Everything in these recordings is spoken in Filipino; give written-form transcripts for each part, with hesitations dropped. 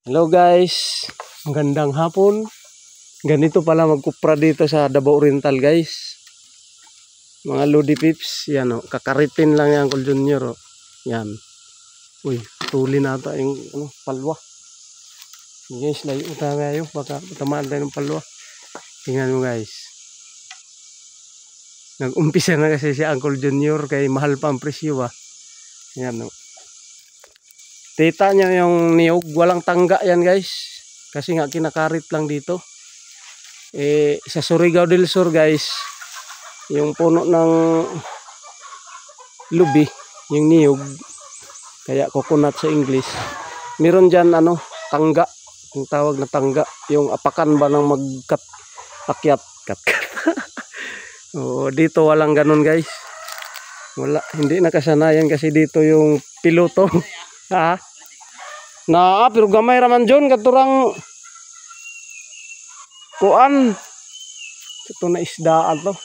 Hello guys, magandang hapon. Ganito pala magkupra dito sa Davao Oriental guys. Mga Lodi Pips, yan o, kakaritin lang yan Uncle Junior o. Yan. Uy, tuli na ata yung palwa. Guys, layo tayo, baka tamaan tayo ng palwa. Tingnan mo guys. Nag-umpisa na kasi si Uncle Junior kay mahal pa ang presyo ah. Yan o. Tita niya yung niyog, walang tangga yan guys. Kasi nga kinakarit lang dito. Sa Surigao del Sur guys, yung puno ng lubi, yung niyog, kaya coconut sa English. Meron dyan tangga, yung tawag na tangga. Yung apakan ba ng akyat. Dito walang ganun guys. Wala, hindi nakasanayan kasi dito yung piloto. Ha? Pero gamay raman dyan katurang kuan. Ito na isdaan to.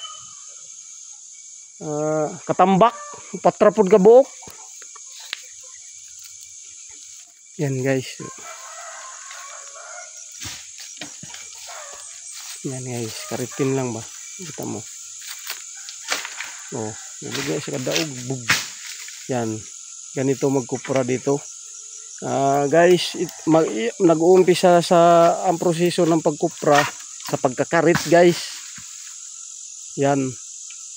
Katambak, patrapod ka buok. Yan guys. Yan guys, karitin lang ba? Kita mo. Nalagay sa kadaog. Yan. Ganito magkupra dito. Guys, nag-uumpisa ang proseso ng pagkupra sa pagkakarit guys. Yan.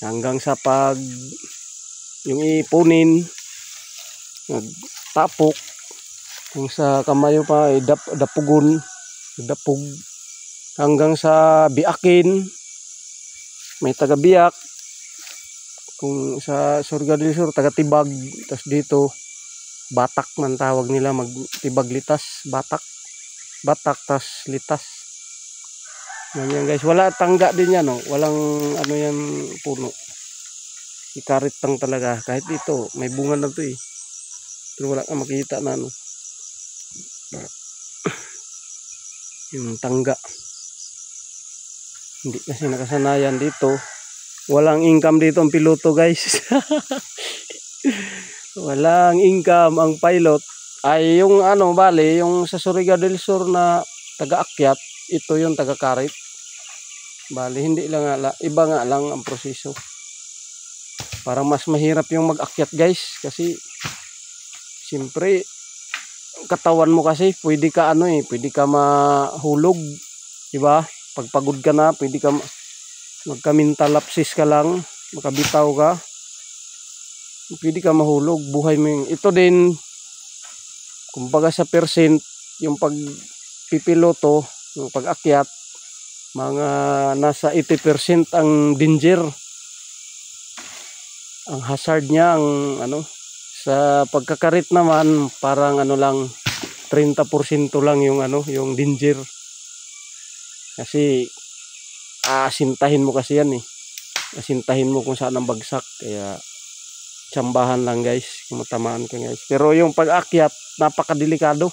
Hanggang sa yung ipunin, nagtapok, kung sa kamayo pa ay dapog, hanggang sa biakin, may taga-biak, kung sa Surigao del Sur taga-tibag, tas dito batak man tawag nila, magtibag litas, batak tas litas. Yan guys, wala tangga din yan walang yan puno, ikarit lang talaga. Kahit dito may bunga na to pero wala kang makita na yung tangga. Hindi kasi nakasanayan dito, walang income dito ang piloto guys. Walang income ang pilot. Ay yung bale, yung sa Surigao del Sur na taga-akyat, ito yung taga-karit. Bale, hindi lang iba nga lang ang proseso. Parang mas mahirap yung mag-akyat guys, kasi siyempre katawan mo kasi pwede ka pwede ka mahulog, di ba? Pag pagod ka na, pwede ka magka-mental lapses ka lang, makabitaw ka. Pwede ka mahulog, buhay mo ito din. Kumbaga sa percent, yung pagpipiloto, yung pag-akyat, mga nasa 80% ang danger. Ang hazard niya, sa pagkakarit naman, parang lang, 30% lang yung danger. Kasi, asintahin mo kasi yan asintahin mo kung saan ang bagsak, kaya tsambahan lang guys kung matamaan ka guys. Pero yung pag-akyat, napakadelikado,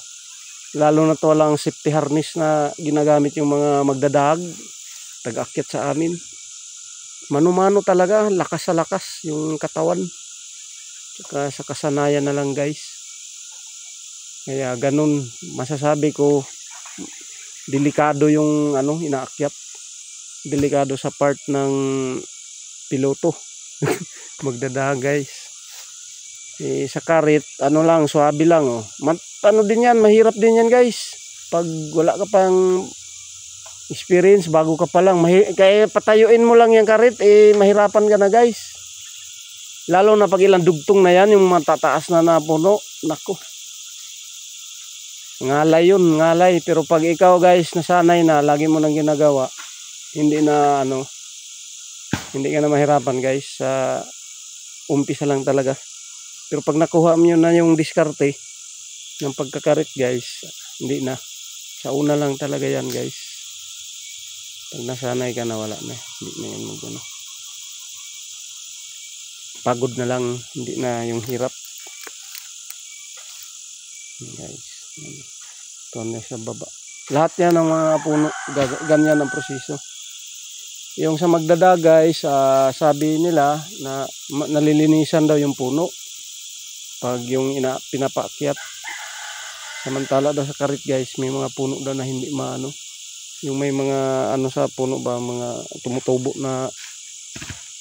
lalo na to walang safety harness na ginagamit yung mga magdadag tag-akyat sa amin. Mano-mano talaga, lakas sa lakas yung katawan, saka sa kasanayan na lang guys. Kaya ganun masasabi ko, delikado yung inaakyat, delikado sa part ng piloto. Magdadag guys. Sa karit, lang, suwabe lang din yan, mahirap din yan guys. Pag wala ka pang experience, bago ka pa lang, kaya patayuin mo lang yung karit, mahirapan ka na guys. Lalo na pag ilang dugtong na yan, yung matataas na puno, nako, ngalay yun, ngalay. Pero pag ikaw guys nasanay na, lagi mo nang ginagawa, hindi ka na mahirapan guys. Sa umpisa lang talaga. Pero pag nakuha mo na yung diskarte ng pagkakarit guys, hindi na. Sa una lang talaga yan guys. Pag nasanay ka na, wala na. Hindi na yan pagod na lang, hindi na yung hirap. Guys, ito na sa baba. Lahat yan ng mga puno, ganyan ang proseso. Yung sa magdadag guys, sabi nila na nalilinisan daw yung puno pag yung pinapaakyat. Samantala daw sa karit guys, may mga puno daw na hindi maano. Yung may mga ano sa puno ba, mga tumutubo na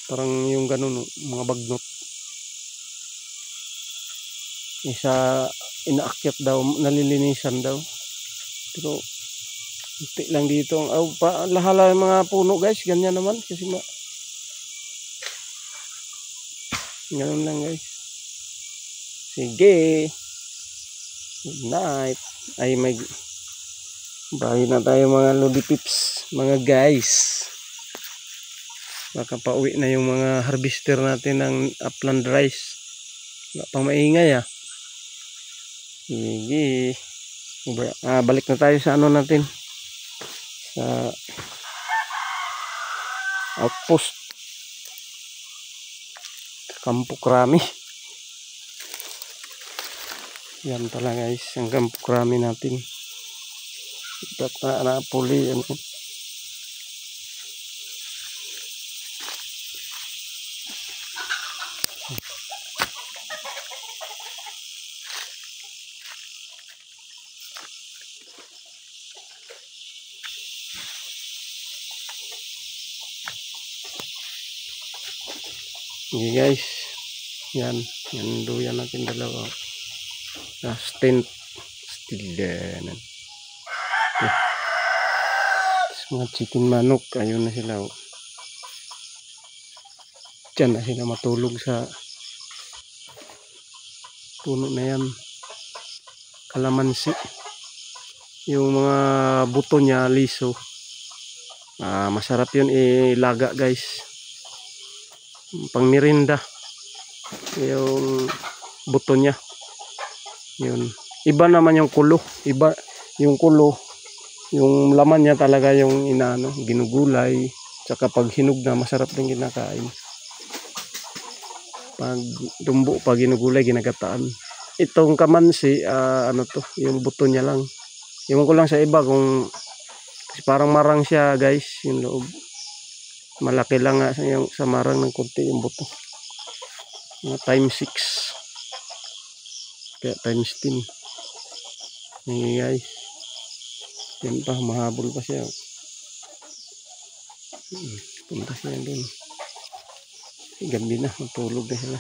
parang yung ganun, mga bagnot. Isa inaakyat daw, nalilinisan daw. Pero unti lang dito. Lahala yung mga puno guys, ganyan naman kasi ganun lang guys. Sige. Good night. Ay may bahay na tayo mga lodi pips, mga guys. Baka pauwi na yung mga harvester natin ng upland rice. Wala pang maingay ah. Sige. Balik na tayo sa ano natin. Sa outpost. Kampo Krami. Yan pala guys, ang Kampo Krami natin. Dapat na puli ano. Okay guys, yan duyan natin dalawa. Stent still yan. Mga chicken manok, ayun na sila. Diyan na sila matulog sa puno na yan. Kalamansi. Yung mga buto niya liso. Masarap yun ilaga guys. Pang merinda. Yung buto niya. Yun. Iba naman yung kulo. Iba yung kulo. Yung laman niya talaga yung inaano, ginugulay. Tsaka pag hinog na, masarap din kinakain. Pag dumbo pa ginugulay, ginagataan. Itong kamansi, ano to, yung buto niya lang. Iwan ko lang sa iba kung parang marang siya guys, yung loob. Malaki lang nga sa marang ng konti yung buto. Mga times 6. Kaya times 10. Hey guys. Yan pa, mahabol pa siya. Punta siya doon. Gabi na, matulog na sila.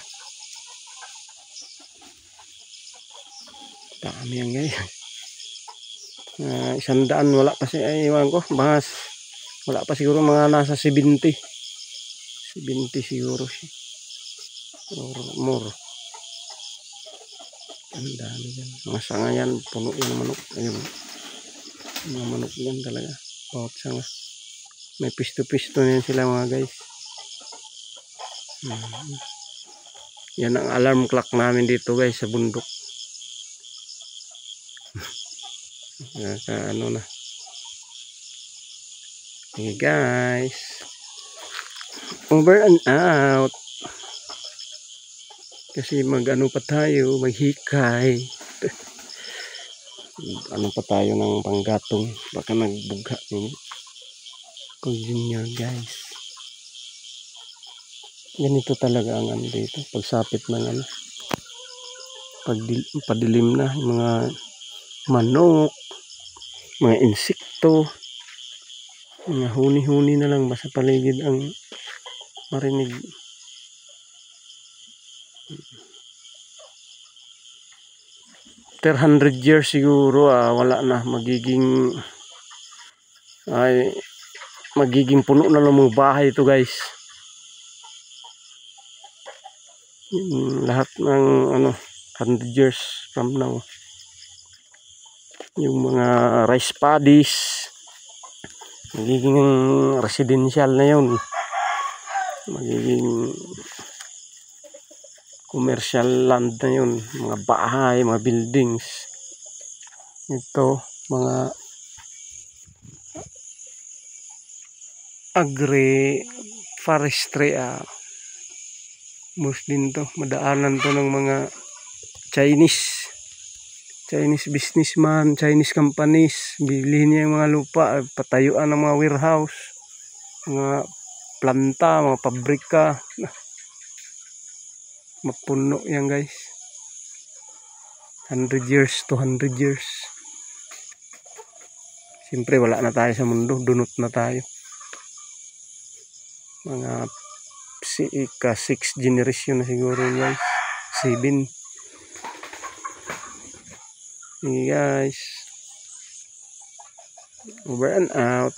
Dami yan guys. 100 wala pa siya, iwan ko. Bahas, wala pa siguro mga nasa 70. 70 siguro siya. Or more. Ang dami yan. Mga sanga yan, puno yan manok. Ayun. Mga manok yan talaga. Bawat sanga. May pisto-pisto yan sila mga guys. Yan ang alarm clock namin dito guys sa bundok. Ano na. Okay guys. Over and out. Kasi mag-ano pa tayo, maghikay. Ano pa tayo ng panggatong. Baka nagbugha yung junior guys. Ganito talaga ang ano dito. Pagsapit ng ano. Padilim na. Mga manok. Mga insekto. Mga huni-huni na lang. Basta paligid ang marinig. After 100 years siguro wala na, magiging puno na lang mga bahay ito guys. Lahat ng ano 100 years from now. Yung mga rice paddies magiging residential na yun. Magiging commercial land na yun. Mga bahay, mga buildings. Ito, mga agri-forestry. Most din to. Madaanan to ng mga Chinese businessman, Chinese companies. Bilhin niya yung mga lupa, patayuan ng mga warehouse, mga planta, mga pabrika. Mapuno yan guys. 100 years, 200 years. Siyempre wala na tayo sa mundo, dunot na tayo. Mga ika 6 generation na siguro guys. 7. Hey guys. Over and out.